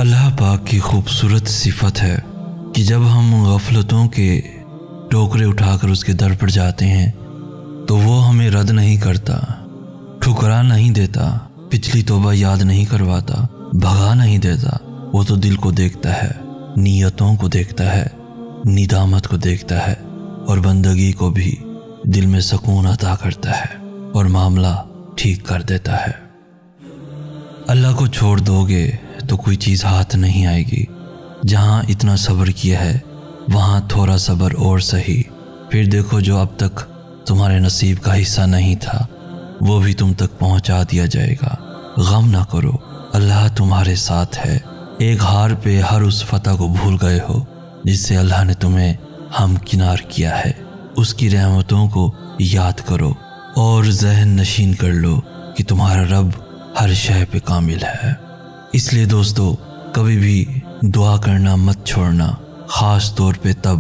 اللہ پاک کی خوبصورت صفت ہے کہ جب ہم غفلتوں کے ٹوکرے اٹھا کر اس کے در پر جاتے ہیں تو وہ ہمیں رد نہیں کرتا، ٹھکرا نہیں دیتا، پچھلی توبہ یاد نہیں کرواتا، بھگا نہیں دیتا۔ وہ تو دل کو دیکھتا ہے، نیتوں کو دیکھتا ہے، ندامت کو دیکھتا ہے، اور بندگی کو بھی دل میں سکون عطا کرتا ہے اور معاملہ ٹھیک کر دیتا ہے۔ اللہ کو چھوڑ دو گے تو کوئی چیز ہاتھ نہیں آئے گی۔ جہاں اتنا صبر کیا ہے وہاں تھوڑا صبر اور سہی، پھر دیکھو جو اب تک تمہارے نصیب کا حصہ نہیں تھا وہ بھی تم تک پہنچا دیا جائے گا۔ غم نہ کرو، اللہ تمہارے ساتھ ہے۔ ایک ہار پہ ہر اس فتح کو بھول گئے ہو جس سے اللہ نے تمہیں ہمکنار کیا ہے۔ اس کی رحمتوں کو یاد کرو اور ذہن نشین کر لو کہ تمہارا رب ہر شے پہ کامل ہے۔ اس لیے دوستو، کبھی بھی دعا کرنا مت چھوڑنا، خاص طور پہ تب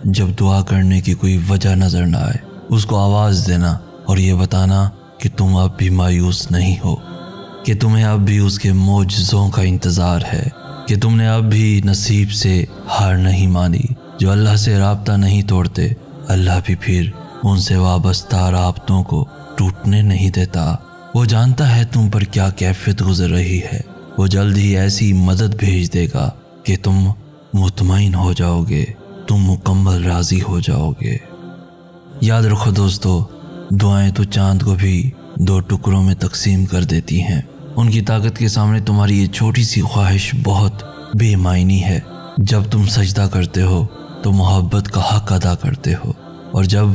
جب دعا کرنے کی کوئی وجہ نظر نہ آئے۔ اس کو آواز دینا اور یہ بتانا کہ تم اب بھی مایوس نہیں ہو، کہ تمہیں اب بھی اس کے معجزوں کا انتظار ہے، کہ تم نے اب بھی نصیب سے ہار نہیں مانی۔ جو اللہ سے رابطہ نہیں توڑتے، اللہ بھی پھر ان سے وابستہ رابطوں کو ٹوٹنے نہیں دیتا۔ وہ جانتا ہے تم پر کیا کیفیت گزر رہی ہے، وہ جلد ہی ایسی مدد بھیج دے گا کہ تم مطمئن ہو جاؤ گے، تم مکمل راضی ہو جاؤ گے۔ یاد رکھو دوستو، دعائیں تو چاند کو بھی 2 ٹکڑوں میں تقسیم کر دیتی ہیں۔ ان کی طاقت کے سامنے تمہاری یہ چھوٹی سی خواہش بہت بے معنی ہے۔ جب تم سجدہ کرتے ہو تو محبت کا حق ادا کرتے ہو، اور جب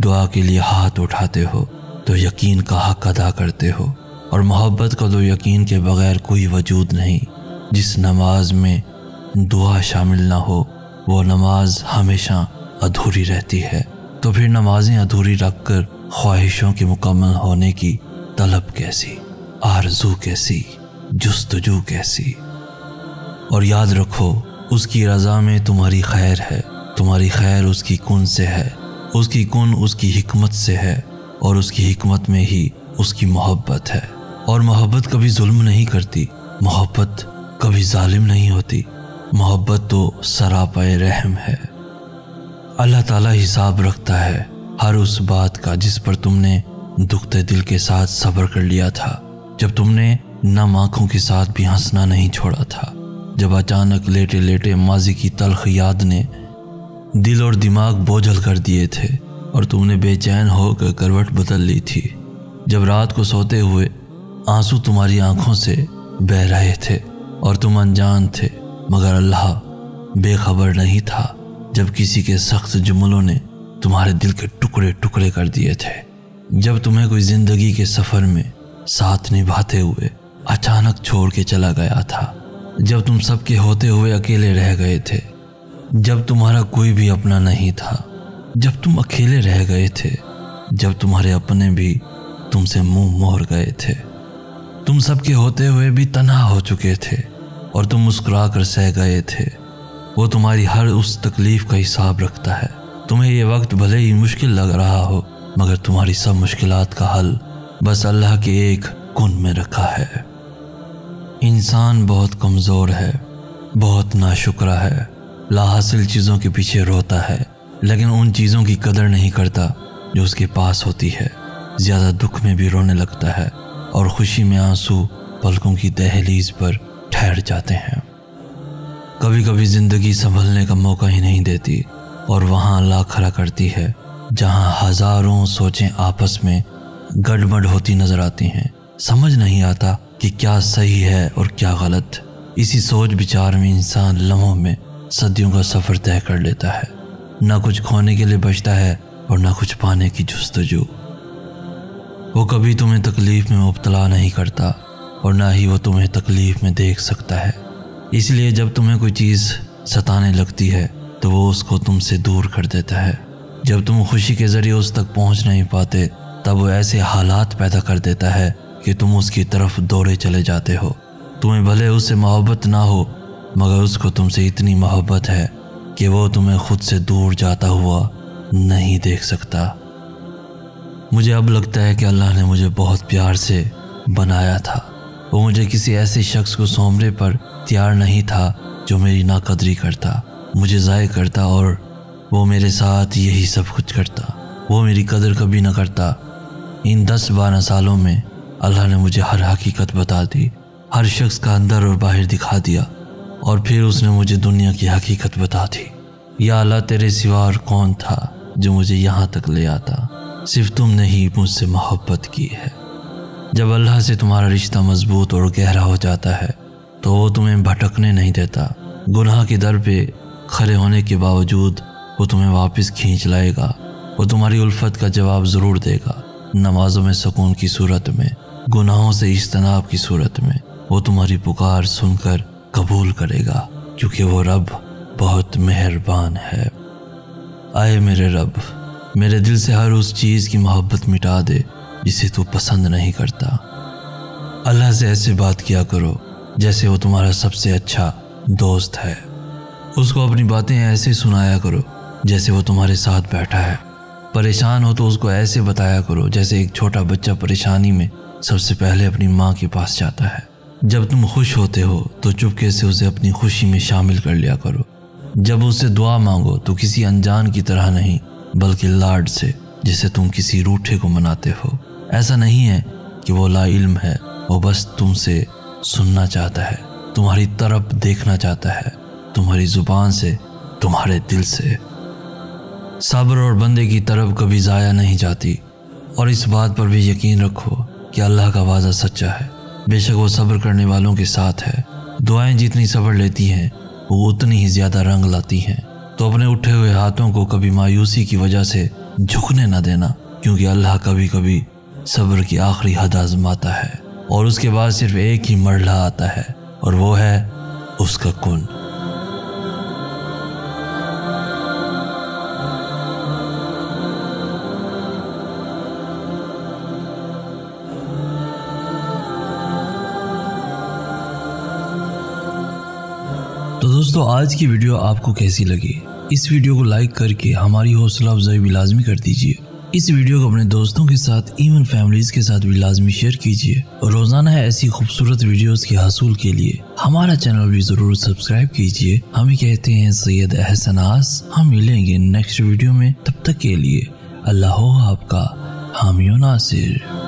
دعا کے لیے ہاتھ اٹھاتے ہو تو یقین کا حق ادا کرتے ہو، اور محبت کا تو یقین کے بغیر کوئی وجود نہیں۔ جس نماز میں دعا شامل نہ ہو وہ نماز ہمیشہ ادھوری رہتی ہے۔ تو پھر نمازیں ادھوری رکھ کر خواہشوں کے مکمل ہونے کی طلب کیسی، آرزو کیسی، جستجو کیسی؟ اور یاد رکھو، اس کی رضا میں تمہاری خیر ہے، تمہاری خیر اس کی کن سے ہے، اس کی کن اس کی حکمت سے ہے، اور اس کی حکمت میں ہی اس کی محبت ہے۔ اور محبت کبھی ظلم نہیں کرتی، محبت کبھی ظالم نہیں ہوتی، محبت تو سراپائے رحم ہے۔ اللہ تعالیٰ حساب رکھتا ہے ہر اس بات کا جس پر تم نے دکھتے دل کے ساتھ صبر کر لیا تھا، جب تم نے نم آنکھوں کے ساتھ بھی ہنسنا نہیں چھوڑا تھا، جب اچانک لیٹے لیٹے ماضی کی تلخ یاد نے دل اور دماغ بوجھل کر دیے تھے اور تم نے بے چین ہو کر کروٹ بدل لی تھی، جب رات کو سوتے ہوئے آنسو تمہاری آنکھوں سے بہہ رہے تھے اور تم انجان تھے مگر اللہ بے خبر نہیں تھا، جب کسی کے سخت جملوں نے تمہارے دل کے ٹکڑے ٹکڑے کر دیے تھے، جب تمہیں کوئی زندگی کے سفر میں ساتھ نبھاتے ہوئے اچانک چھوڑ کے چلا گیا تھا، جب تم سب کے ہوتے ہوئے اکیلے رہ گئے تھے، جب تمہارا کوئی بھی اپنا نہیں تھا، جب تم اکیلے رہ گئے تھے، جب تمہارے اپنے بھی تم سے منہ موڑ گئے تھے، تم سب کے ہوتے ہوئے بھی تنہا ہو چکے تھے اور تم مسکرا کر سہ گئے تھے۔ وہ تمہاری ہر اس تکلیف کا حساب رکھتا ہے۔ تمہیں یہ وقت بھلے ہی مشکل لگ رہا ہو مگر تمہاری سب مشکلات کا حل بس اللہ کے ایک کن میں رکھا ہے۔ انسان بہت کمزور ہے، بہت ناشکرا ہے، لا حاصل چیزوں کے پیچھے روتا ہے لیکن ان چیزوں کی قدر نہیں کرتا جو اس کے پاس ہوتی ہے۔ زیادہ دکھ میں بھی رونے لگتا ہے اور خوشی میں آنسو پلکوں کی دہلیز پر ٹھہر جاتے ہیں۔ کبھی کبھی زندگی سنبھلنے کا موقع ہی نہیں دیتی اور وہاں لا کھڑا کرتی ہے جہاں ہزاروں سوچیں آپس میں گڑبڑ ہوتی نظر آتی ہیں۔ سمجھ نہیں آتا کہ کیا صحیح ہے اور کیا غلط۔ اسی سوچ بچار میں انسان لمحوں میں صدیوں کا سفر طے کر لیتا ہے، نہ کچھ کھونے کے لیے بچتا ہے اور نہ کچھ پانے کی جستجو۔ وہ کبھی تمہیں تکلیف میں مبتلا نہیں کرتا اور نہ ہی وہ تمہیں تکلیف میں دیکھ سکتا ہے، اس لیے جب تمہیں کوئی چیز ستانے لگتی ہے تو وہ اس کو تم سے دور کر دیتا ہے۔ جب تم خوشی کے ذریعے اس تک پہنچ نہیں پاتے تب وہ ایسے حالات پیدا کر دیتا ہے کہ تم اس کی طرف دوڑے چلے جاتے ہو۔ تمہیں بھلے اس سے محبت نہ ہو مگر اس کو تم سے اتنی محبت ہے کہ وہ تمہیں خود سے دور جاتا ہوا نہیں دیکھ سکتا۔ مجھے اب لگتا ہے کہ اللہ نے مجھے بہت پیار سے بنایا تھا وہ مجھے کسی ایسے شخص کو سونپنے پر تیار نہیں تھا جو میری ناقدری کرتا، مجھے ضائع کرتا، اور وہ میرے ساتھ یہی سب کچھ کرتا۔ وہ میری قدر کبھی نہ کرتا۔ ان 10-12 سالوں میں اللہ نے مجھے ہر حقیقت بتا دی، ہر شخص کا اندر اور باہر دکھا دیا، اور پھر اس نے مجھے دنیا کی حقیقت بتا دی۔ یا اللہ، تیرے سوا اور کون تھا جو مجھے یہاں تک لے آتا؟ صرف تم نے ہی مجھ سے محبت کی ہے۔ جب اللہ سے تمہارا رشتہ مضبوط اور گہرا ہو جاتا ہے تو وہ تمہیں بھٹکنے نہیں دیتا۔ گناہ کے در پہ کھڑے ہونے کے باوجود وہ تمہیں واپس کھینچ لائے گا۔ وہ تمہاری الفت کا جواب ضرور دے گا، نمازوں میں سکون کی صورت میں، گناہوں سے اجتناب کی صورت میں۔ وہ تمہاری پکار سن کر قبول کرے گا، کیونکہ وہ رب بہت مہربان ہے۔ آئے میرے رب، میرے دل سے ہر اس چیز کی محبت مٹا دے جسے تو پسند نہیں کرتا۔ اللہ سے ایسے بات کیا کرو جیسے وہ تمہارا سب سے اچھا دوست ہے۔ اس کو اپنی باتیں ایسے سنایا کرو جیسے وہ تمہارے ساتھ بیٹھا ہے۔ پریشان ہو تو اس کو ایسے بتایا کرو جیسے ایک چھوٹا بچہ پریشانی میں سب سے پہلے اپنی ماں کے پاس جاتا ہے۔ جب تم خوش ہوتے ہو تو چپکے سے اسے اپنی خوشی میں شامل کر لیا کرو۔ جب اس سے دعا مانگو تو کسی انجان کی طرح نہیں، بلکہ لاڈ سے، جسے تم کسی روٹھے کو مناتے ہو۔ ایسا نہیں ہے کہ وہ لا علم ہے، وہ بس تم سے سننا چاہتا ہے، تمہاری طرف دیکھنا چاہتا ہے، تمہاری زبان سے، تمہارے دل سے۔ صبر اور بندے کی طرف کبھی ضائع نہیں جاتی، اور اس بات پر بھی یقین رکھو کہ اللہ کا وعدہ سچا ہے۔ بے شک وہ صبر کرنے والوں کے ساتھ ہے۔ دعائیں جتنی صبر لیتی ہیں وہ اتنی ہی زیادہ رنگ لاتی ہیں۔ تو اپنے اٹھے ہوئے ہاتھوں کو کبھی مایوسی کی وجہ سے جھکنے نہ دینا، کیونکہ اللہ کبھی کبھی صبر کی آخری حد آزماتا ہے، اور اس کے بعد صرف ایک ہی مرحلہ آتا ہے، اور وہ ہے اس کا کن۔ تو دوستو، آج کی ویڈیو آپ کو کیسی لگی؟ اس ویڈیو کو لائک کر کے ہماری حوصلہ افزائی بھی لازمی کر دیجئے۔ اس ویڈیو کو اپنے دوستوں کے ساتھ، ایون فیملیز کے ساتھ بھی لازمی شیئر کیجئے، اور روزانہ ایسی خوبصورت ویڈیوز کے حصول کے لیے ہمارا چینل بھی ضرور سبسکرائب کیجئے۔ ہمیں کہتے ہیں سید احسن آس۔ ہم ملیں گے نیکسٹ ویڈیو میں، تب تک کے لیے اللہ ہو آپ کا حامی و ناصر۔